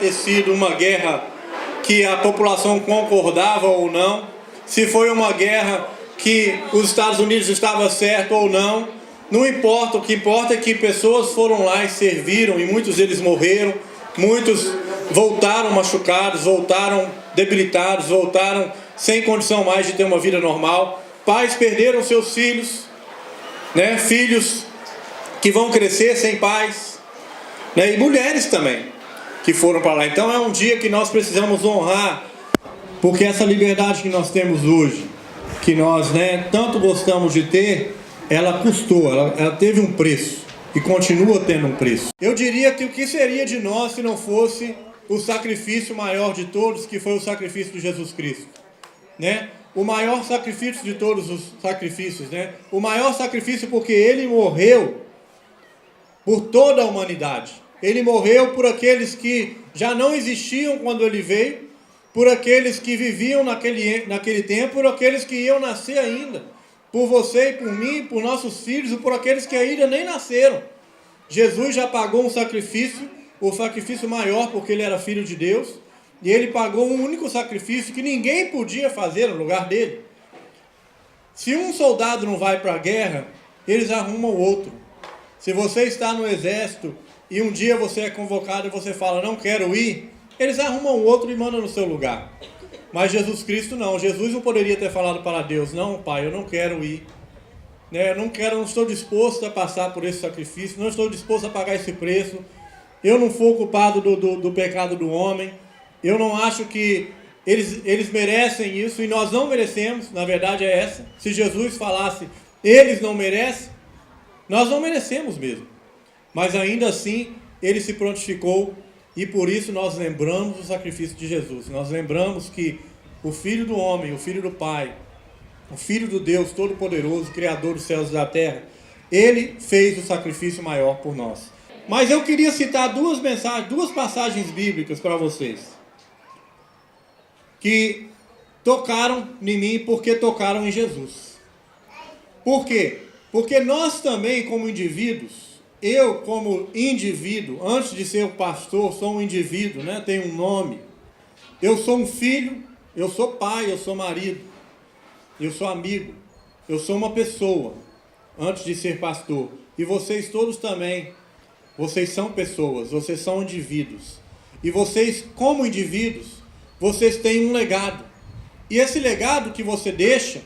ter sido uma guerra que a população concordava ou não, se foi uma guerra que os Estados Unidos estavam certo ou não, não importa, o que importa é que pessoas foram lá e serviram, e muitos deles morreram, muitos voltaram machucados, voltaram debilitados, voltaram sem condição mais de ter uma vida normal. Pais perderam seus filhos, né? Filhos que vão crescer sem pais, né? E mulheres também que foram para lá. Então é um dia que nós precisamos honrar, porque essa liberdade que nós temos hoje, que nós, né, tanto gostamos de ter, ela custou, ela teve um preço e continua tendo um preço. Eu diria que o que seria de nós se não fosse o sacrifício maior de todos, que foi o sacrifício de Jesus Cristo, né? O maior sacrifício de todos os sacrifícios, né? O maior sacrifício porque ele morreu por toda a humanidade. Ele morreu por aqueles que já não existiam quando ele veio, por aqueles que viviam naquele tempo, por aqueles que iam nascer ainda, por você e por mim, por nossos filhos e por aqueles que ainda nem nasceram. Jesus já pagou um sacrifício, o sacrifício maior, porque ele era filho de Deus, e ele pagou um único sacrifício que ninguém podia fazer no lugar dele. Se um soldado não vai para a guerra, eles arrumam outro. Se você está no exército e um dia você é convocado e você fala, não quero ir, eles arrumam outro e mandam no seu lugar. Mas Jesus Cristo não. Jesus não poderia ter falado para Deus, não, pai, eu não quero ir. Eu não estou disposto a passar por esse sacrifício, não estou disposto a pagar esse preço. Eu não fui culpado do pecado do homem. Eu não acho que eles merecem isso, e nós não merecemos, na verdade é essa. Se Jesus falasse, eles não merecem, nós não merecemos mesmo. Mas ainda assim, ele se prontificou, e por isso nós lembramos o sacrifício de Jesus. Nós lembramos que o Filho do homem, o Filho do Pai, o Filho do Deus Todo-Poderoso, Criador dos céus e da terra, ele fez o sacrifício maior por nós. Mas eu queria citar duas passagens bíblicas para vocês, que tocaram em mim porque tocaram em Jesus. Por quê? Porque nós também, como indivíduos, eu como indivíduo, antes de ser o pastor, sou um indivíduo, né? Tenho um nome. Eu sou um filho, eu sou pai, eu sou marido, eu sou amigo, eu sou uma pessoa, antes de ser pastor. E vocês todos também, vocês são pessoas, vocês são indivíduos. E vocês, como indivíduos, vocês têm um legado. E esse legado que você deixa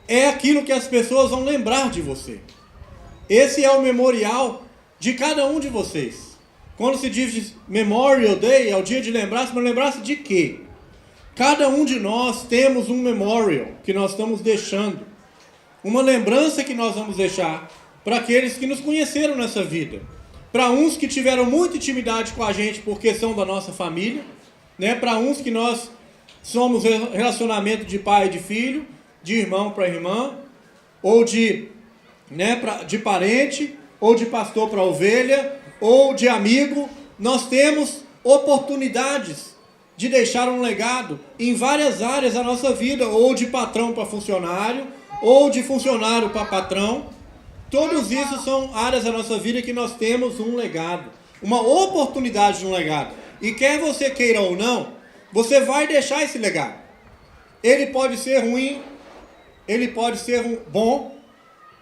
é aquilo que as pessoas vão lembrar de você. Esse é o memorial de cada um de vocês. Quando se diz Memorial Day, é o dia de lembrar-se, mas lembrar-se de quê? Cada um de nós temos um memorial que nós estamos deixando. Uma lembrança que nós vamos deixar para aqueles que nos conheceram nessa vida. Para uns que tiveram muita intimidade com a gente porque são da nossa família, né? Para uns que nós somos relacionamento de pai e de filho, de irmão para irmã, ou de parente, ou de pastor para ovelha, ou de amigo. Nós temos oportunidades de deixar um legado em várias áreas da nossa vida, ou de patrão para funcionário, ou de funcionário para patrão. Todos isso são áreas da nossa vida que nós temos um legado, uma oportunidade de um legado. E quer você queira ou não, você vai deixar esse legado. Ele pode ser ruim, ele pode ser bom,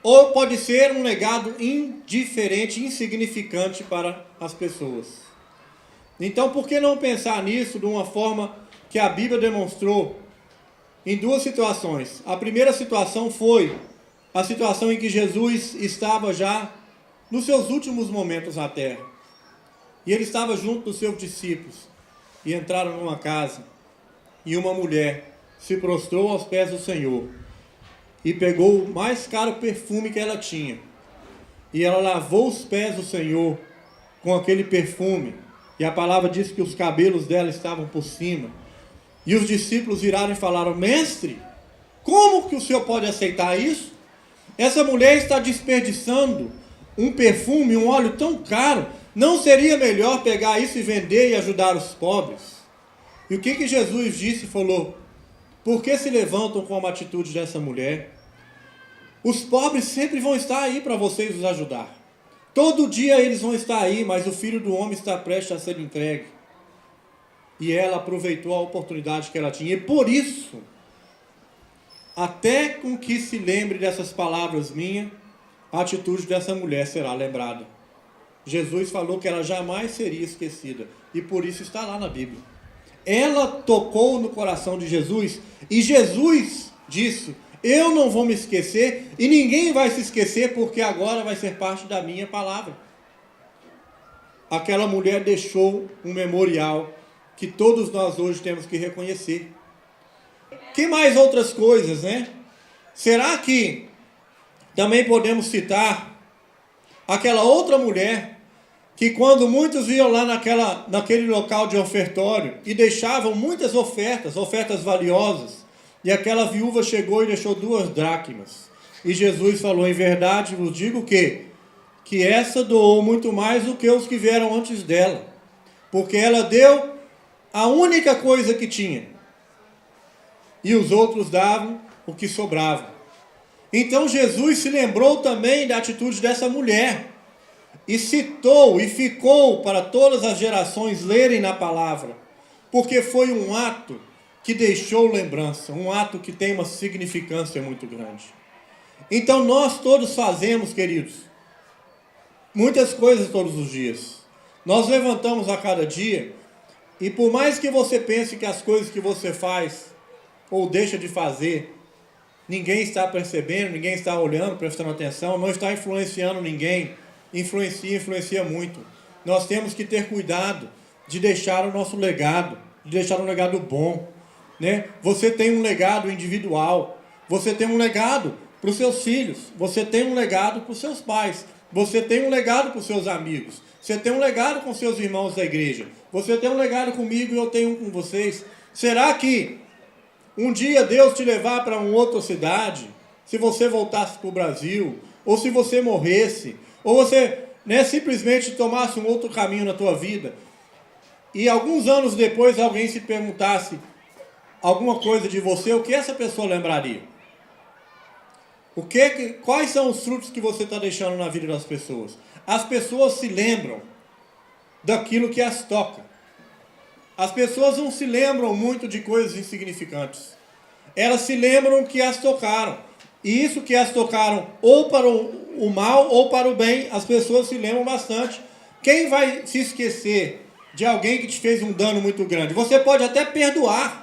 ou pode ser um legado indiferente, insignificante para as pessoas. Então, por que não pensar nisso de uma forma que a Bíblia demonstrou em duas situações? A primeira situação foi a situação em que Jesus estava já nos seus últimos momentos na terra. E ele estava junto dos seus discípulos. E entraram numa casa. E uma mulher se prostrou aos pés do Senhor. E pegou o mais caro perfume que ela tinha. E ela lavou os pés do Senhor com aquele perfume. E a palavra diz que os cabelos dela estavam por cima. E os discípulos viraram e falaram: Mestre, como que o Senhor pode aceitar isso? Essa mulher está desperdiçando um perfume, um óleo tão caro. Não seria melhor pegar isso e vender e ajudar os pobres? E o que Jesus disse? Falou: por que se levantam com a atitude dessa mulher? Os pobres sempre vão estar aí para vocês os ajudar. Todo dia eles vão estar aí, mas o Filho do Homem está prestes a ser entregue. e ela aproveitou a oportunidade que ela tinha. E por isso, até com que se lembre dessas palavras minhas, a atitude dessa mulher será lembrada. Jesus falou que ela jamais seria esquecida, e por isso está lá na Bíblia. Ela tocou no coração de Jesus, e Jesus disse: eu não vou me esquecer, e ninguém vai se esquecer, porque agora vai ser parte da minha palavra. Aquela mulher deixou um memorial que todos nós hoje temos que reconhecer. Que mais outras coisas, né? Será que também podemos citar aquela outra mulher que, quando muitos iam lá naquele local de ofertório e deixavam muitas ofertas valiosas, e aquela viúva chegou e deixou 2 dracmas. E Jesus falou: em verdade vos digo que essa doou muito mais do que os que vieram antes dela, porque ela deu a única coisa que tinha, e os outros davam o que sobrava. Então Jesus se lembrou também da atitude dessa mulher, e citou e ficou para todas as gerações lerem na palavra, porque foi um ato que deixou lembrança, um ato que tem uma significância muito grande. Então nós todos fazemos, queridos, muitas coisas todos os dias. Nós levantamos a cada dia, e por mais que você pense que as coisas que você faz ou deixa de fazer, ninguém está percebendo, ninguém está olhando, prestando atenção, não está influenciando ninguém, influencia muito. Nós temos que ter cuidado de deixar o nosso legado, de deixar um legado bom, né? Você tem um legado individual, você tem um legado para os seus filhos, você tem um legado para os seus pais, você tem um legado para os seus amigos, você tem um legado com seus irmãos da igreja, você tem um legado comigo e eu tenho um com vocês. Será que um dia Deus te levar para uma outra cidade, se você voltasse para o Brasil, ou se você morresse, ou você, né, simplesmente tomasse um outro caminho na tua vida, e alguns anos depois alguém se perguntasse alguma coisa de você, o que essa pessoa lembraria? Quais são os frutos que você está deixando na vida das pessoas? As pessoas se lembram daquilo que as toca. As pessoas não se lembram muito de coisas insignificantes. Elas se lembram que as tocaram. E isso que as tocaram, ou para o mal ou para o bem, as pessoas se lembram bastante. Quem vai se esquecer de alguém que te fez um dano muito grande? Você pode até perdoar.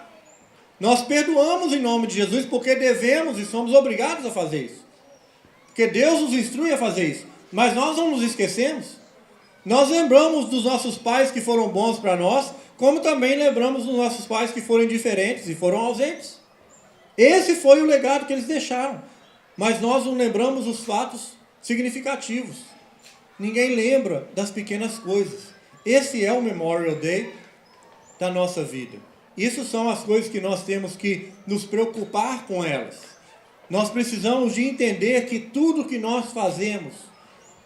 Nós perdoamos em nome de Jesus porque devemos e somos obrigados a fazer isso. Porque Deus nos instrui a fazer isso. Mas nós não nos esquecemos. Nós lembramos dos nossos pais que foram bons para nós, como também lembramos dos nossos pais que foram indiferentes e foram ausentes. Esse foi o legado que eles deixaram. Mas nós não lembramos os fatos significativos. Ninguém lembra das pequenas coisas. Esse é o Memorial Day da nossa vida. Isso são as coisas que nós temos que nos preocupar com elas. Nós precisamos de entender que tudo que nós fazemos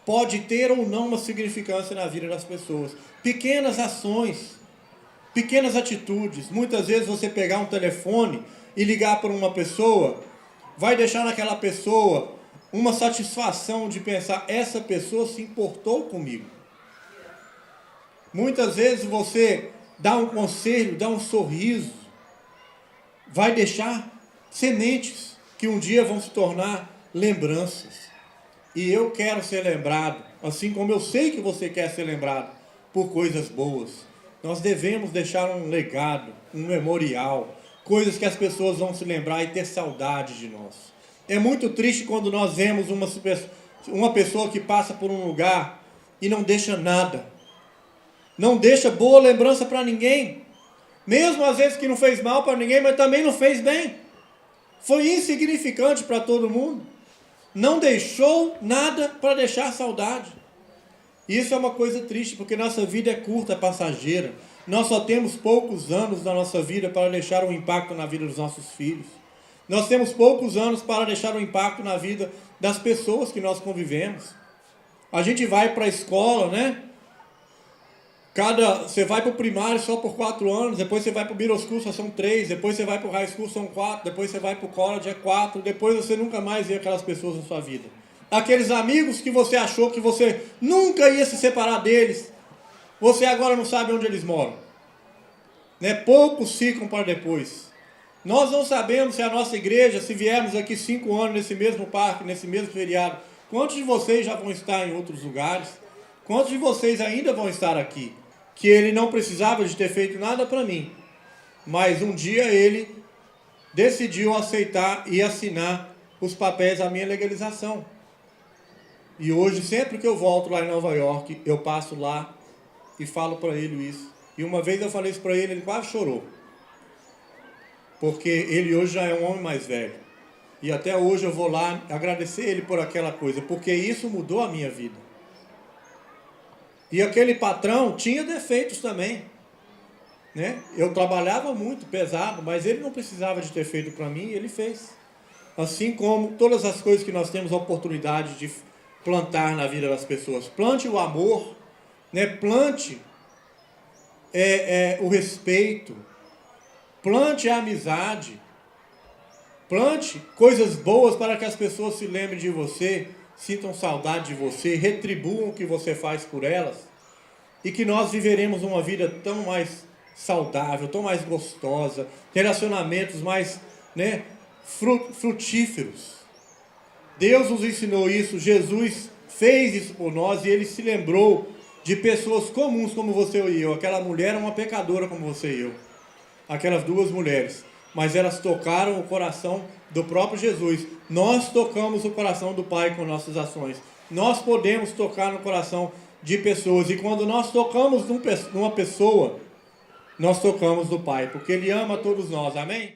pode ter ou não uma significância na vida das pessoas. Pequenas ações, pequenas atitudes. Muitas vezes você pegar um telefone e ligar para uma pessoa, vai deixar naquela pessoa uma satisfação de pensar: essa pessoa se importou comigo. Muitas vezes você dá um conselho, dá um sorriso, vai deixar sementes que um dia vão se tornar lembranças. E eu quero ser lembrado, assim como eu sei que você quer ser lembrado, por coisas boas. Nós devemos deixar um legado, um memorial, coisas que as pessoas vão se lembrar e ter saudade de nós. É muito triste quando nós vemos uma pessoa que passa por um lugar e não deixa nada. Não deixa boa lembrança para ninguém. Mesmo às vezes que não fez mal para ninguém, mas também não fez bem. Foi insignificante para todo mundo. Não deixou nada para deixar saudade. Isso é uma coisa triste, porque nossa vida é curta, é passageira. Nós só temos poucos anos na nossa vida para deixar um impacto na vida dos nossos filhos. Nós temos poucos anos para deixar um impacto na vida das pessoas que nós convivemos. A gente vai para a escola, né? Você vai para o primário só por 4 anos, depois você vai para o middle school, só são 3, depois você vai para o high school, são 4, depois você vai para o college, é 4, depois você nunca mais vê aquelas pessoas na sua vida. Aqueles amigos que você achou que você nunca ia se separar deles, você agora não sabe onde eles moram. né? Poucos ficam para depois. Nós não sabemos se a nossa igreja, se viermos aqui 5 anos nesse mesmo parque, nesse mesmo feriado, quantos de vocês já vão estar em outros lugares? Quantos de vocês ainda vão estar aqui? Que ele não precisava de ter feito nada para mim, mas um dia ele decidiu aceitar e assinar os papéis da minha legalização. E hoje, sempre que eu volto lá em Nova York, eu passo lá e falo para ele isso. E uma vez eu falei isso para ele, ele quase chorou. Porque ele hoje já é um homem mais velho. E até hoje eu vou lá agradecer ele por aquela coisa, porque isso mudou a minha vida. E aquele patrão tinha defeitos também, né? Eu trabalhava muito, pesado, mas ele não precisava de ter feito para mim, ele fez. Assim como todas as coisas que nós temos a oportunidade de plantar na vida das pessoas. Plante o amor, né? Plante o respeito, plante a amizade, plante coisas boas para que as pessoas se lembrem de você, sintam saudade de você, retribuam o que você faz por elas, e que nós viveremos uma vida tão mais saudável, tão mais gostosa, relacionamentos mais, né, frutíferos. Deus nos ensinou isso, Jesus fez isso por nós e ele se lembrou de pessoas comuns como você e eu. Aquela mulher era uma pecadora como você e eu. Aquelas 2 mulheres. Mas elas tocaram o coração do próprio Jesus. Nós tocamos o coração do Pai com nossas ações. Nós podemos tocar no coração de pessoas. E quando nós tocamos numa pessoa, nós tocamos no Pai. Porque Ele ama todos nós. Amém?